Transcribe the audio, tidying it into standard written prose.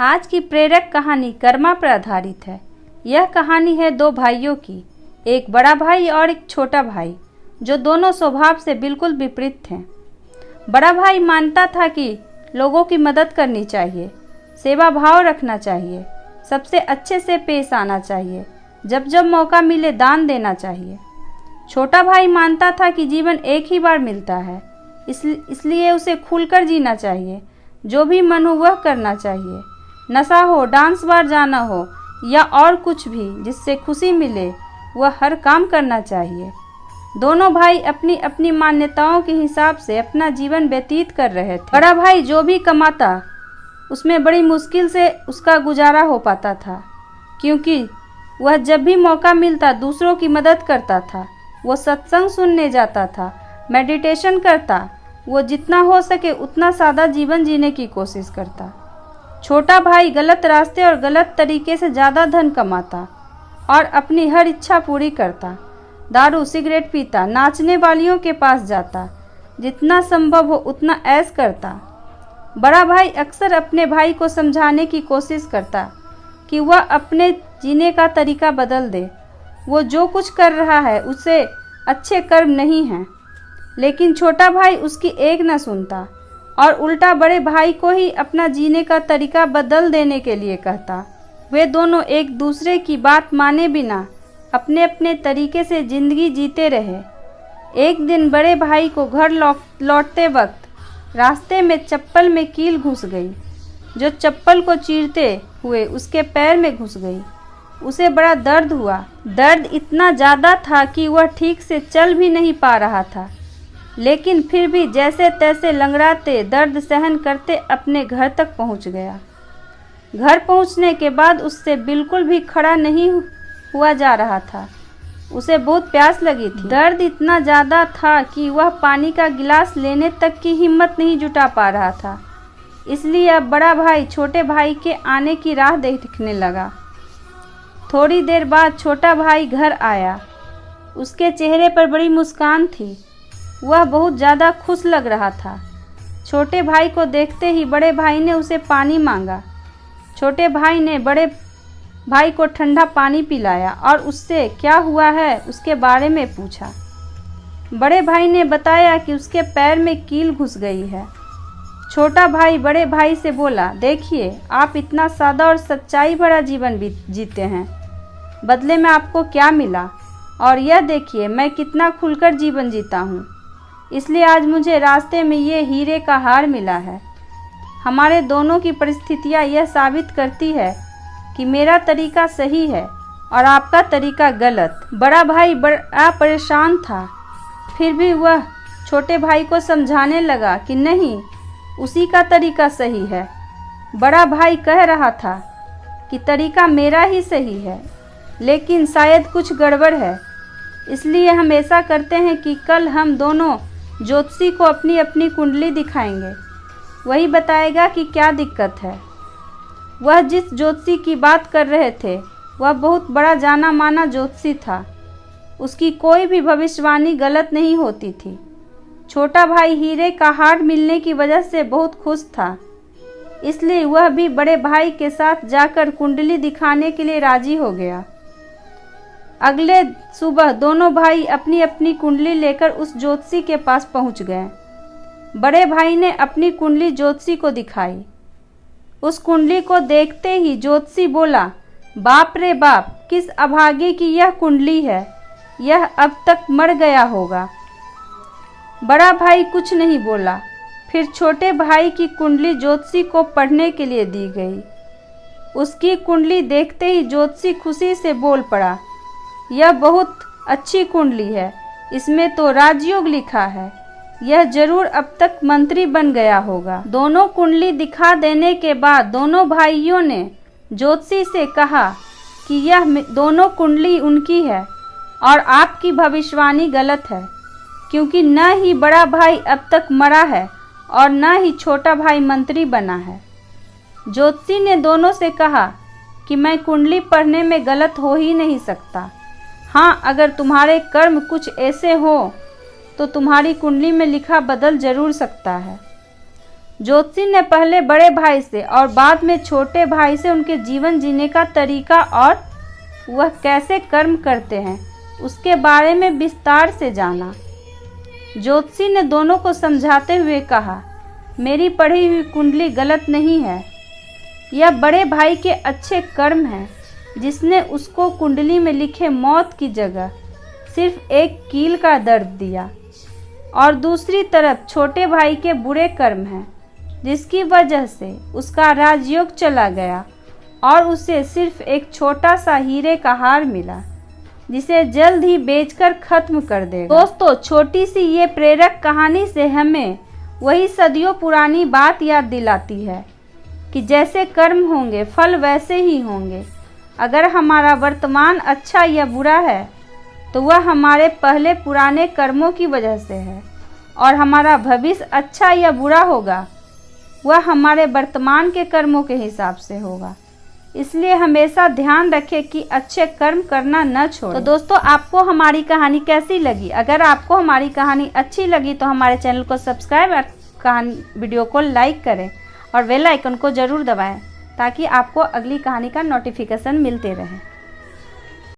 आज की प्रेरक कहानी कर्मा पर आधारित है। यह कहानी है दो भाइयों की, एक बड़ा भाई और एक छोटा भाई, जो दोनों स्वभाव से बिल्कुल विपरीत थे। बड़ा भाई मानता था कि लोगों की मदद करनी चाहिए, सेवा भाव रखना चाहिए, सबसे अच्छे से पेश आना चाहिए, जब जब मौका मिले दान देना चाहिए। छोटा भाई मानता था कि जीवन एक ही बार मिलता है, इसलिए उसे खुलकर जीना चाहिए, जो भी मन हो वह करना चाहिए। नशा हो, डांस बार जाना हो या और कुछ भी जिससे खुशी मिले, वह हर काम करना चाहिए। दोनों भाई अपनी अपनी मान्यताओं के हिसाब से अपना जीवन व्यतीत कर रहे थे। बड़ा भाई जो भी कमाता उसमें बड़ी मुश्किल से उसका गुजारा हो पाता था, क्योंकि वह जब भी मौका मिलता दूसरों की मदद करता था। वो सत्संग सुनने जाता था, मेडिटेशन करता, वो जितना हो सके उतना सादा जीवन जीने की कोशिश करता। छोटा भाई गलत रास्ते और गलत तरीके से ज़्यादा धन कमाता और अपनी हर इच्छा पूरी करता। दारू सिगरेट पीता, नाचने वालियों के पास जाता, जितना संभव हो उतना ऐश करता। बड़ा भाई अक्सर अपने भाई को समझाने की कोशिश करता कि वह अपने जीने का तरीका बदल दे। वो जो कुछ कर रहा है उसे अच्छे कर्म नहीं हैं, लेकिन छोटा भाई उसकी एक न सुनता और उल्टा बड़े भाई को ही अपना जीने का तरीका बदल देने के लिए कहता। वे दोनों एक दूसरे की बात माने बिना अपने अपने तरीके से जिंदगी जीते रहे। एक दिन बड़े भाई को घर लौटते वक्त रास्ते में चप्पल में कील घुस गई, जो चप्पल को चीरते हुए उसके पैर में घुस गई। उसे बड़ा दर्द हुआ। दर्द इतना ज़्यादा था कि वह ठीक से चल भी नहीं पा रहा था, लेकिन फिर भी जैसे तैसे लंगड़ाते दर्द सहन करते अपने घर तक पहुंच गया। घर पहुंचने के बाद उससे बिल्कुल भी खड़ा नहीं हुआ जा रहा था। उसे बहुत प्यास लगी थी। दर्द इतना ज़्यादा था कि वह पानी का गिलास लेने तक की हिम्मत नहीं जुटा पा रहा था। इसलिए अब बड़ा भाई छोटे भाई के आने की राह देखने लगा। थोड़ी देर बाद छोटा भाई घर आया। उसके चेहरे पर बड़ी मुस्कान थी। वह बहुत ज़्यादा खुश लग रहा था। छोटे भाई को देखते ही बड़े भाई ने उसे पानी मांगा। छोटे भाई ने बड़े भाई को ठंडा पानी पिलाया और उससे क्या हुआ है उसके बारे में पूछा। बड़े भाई ने बताया कि उसके पैर में कील घुस गई है। छोटा भाई बड़े भाई से बोला, देखिए आप इतना सादा और सच्चाई भरा जीवन जीते हैं, बदले में आपको क्या मिला, और यह देखिए मैं कितना खुलकर जीवन जीता हूँ, इसलिए आज मुझे रास्ते में ये हीरे का हार मिला है। हमारे दोनों की परिस्थितियाँ यह साबित करती है कि मेरा तरीका सही है और आपका तरीका गलत। बड़ा भाई बड़ा परेशान था, फिर भी वह छोटे भाई को समझाने लगा कि नहीं, उसी का तरीका सही है। बड़ा भाई कह रहा था कि तरीका मेरा ही सही है, लेकिन शायद कुछ गड़बड़ है, इसलिए हम ऐसा करते हैं कि कल हम दोनों ज्योतिषी को अपनी अपनी कुंडली दिखाएंगे। वही बताएगा कि क्या दिक्कत है। वह जिस ज्योतिषी की बात कर रहे थे वह बहुत बड़ा जाना माना ज्योतिषी था। उसकी कोई भी भविष्यवाणी गलत नहीं होती थी। छोटा भाई हीरे का हार मिलने की वजह से बहुत खुश था, इसलिए वह भी बड़े भाई के साथ जाकर कुंडली दिखाने के लिए राजी हो गया। अगले सुबह दोनों भाई अपनी अपनी कुंडली लेकर उस ज्योतिषी के पास पहुंच गए। बड़े भाई ने अपनी कुंडली ज्योतिषी को दिखाई। उस कुंडली को देखते ही ज्योतिषी बोला, बाप रे बाप, किस अभागे की यह कुंडली है, यह अब तक मर गया होगा। बड़ा भाई कुछ नहीं बोला। फिर छोटे भाई की कुंडली ज्योतिषी को पढ़ने के लिए दी गई। उसकी कुंडली देखते ही ज्योतिषी खुशी से बोल पड़ा, यह बहुत अच्छी कुंडली है, इसमें तो राजयोग लिखा है, यह जरूर अब तक मंत्री बन गया होगा। दोनों कुंडली दिखा देने के बाद दोनों भाइयों ने ज्योतिषी से कहा कि यह दोनों कुंडली उनकी है और आपकी भविष्यवाणी गलत है, क्योंकि न ही बड़ा भाई अब तक मरा है और न ही छोटा भाई मंत्री बना है। ज्योतिषी ने दोनों से कहा कि मैं कुंडली पढ़ने में गलत हो ही नहीं सकता। हाँ, अगर तुम्हारे कर्म कुछ ऐसे हो तो तुम्हारी कुंडली में लिखा बदल जरूर सकता है। ज्योतिषी ने पहले बड़े भाई से और बाद में छोटे भाई से उनके जीवन जीने का तरीका और वह कैसे कर्म करते हैं उसके बारे में विस्तार से जाना। ज्योतिषी ने दोनों को समझाते हुए कहा, मेरी पढ़ी हुई कुंडली गलत नहीं है। यह बड़े भाई के अच्छे कर्म हैं जिसने उसको कुंडली में लिखे मौत की जगह सिर्फ एक कील का दर्द दिया, और दूसरी तरफ छोटे भाई के बुरे कर्म हैं जिसकी वजह से उसका राजयोग चला गया और उसे सिर्फ एक छोटा सा हीरे का हार मिला जिसे जल्द ही बेचकर खत्म कर देगा। दोस्तों, छोटी सी ये प्रेरक कहानी से हमें वही सदियों पुरानी बात याद दिलाती है कि जैसे कर्म होंगे फल वैसे ही होंगे। अगर हमारा वर्तमान अच्छा या बुरा है तो वह हमारे पहले पुराने कर्मों की वजह से है, और हमारा भविष्य अच्छा या बुरा होगा वह हमारे वर्तमान के कर्मों के हिसाब से होगा। इसलिए हमेशा ध्यान रखें कि अच्छे कर्म करना न छोड़ें। तो दोस्तों, आपको हमारी कहानी कैसी लगी? अगर आपको हमारी कहानी अच्छी लगी तो हमारे चैनल को सब्सक्राइब और वीडियो को लाइक करें और बेल आइकन को ज़रूर दबाएं ताकि आपको अगली कहानी का नोटिफिकेशन मिलते रहे।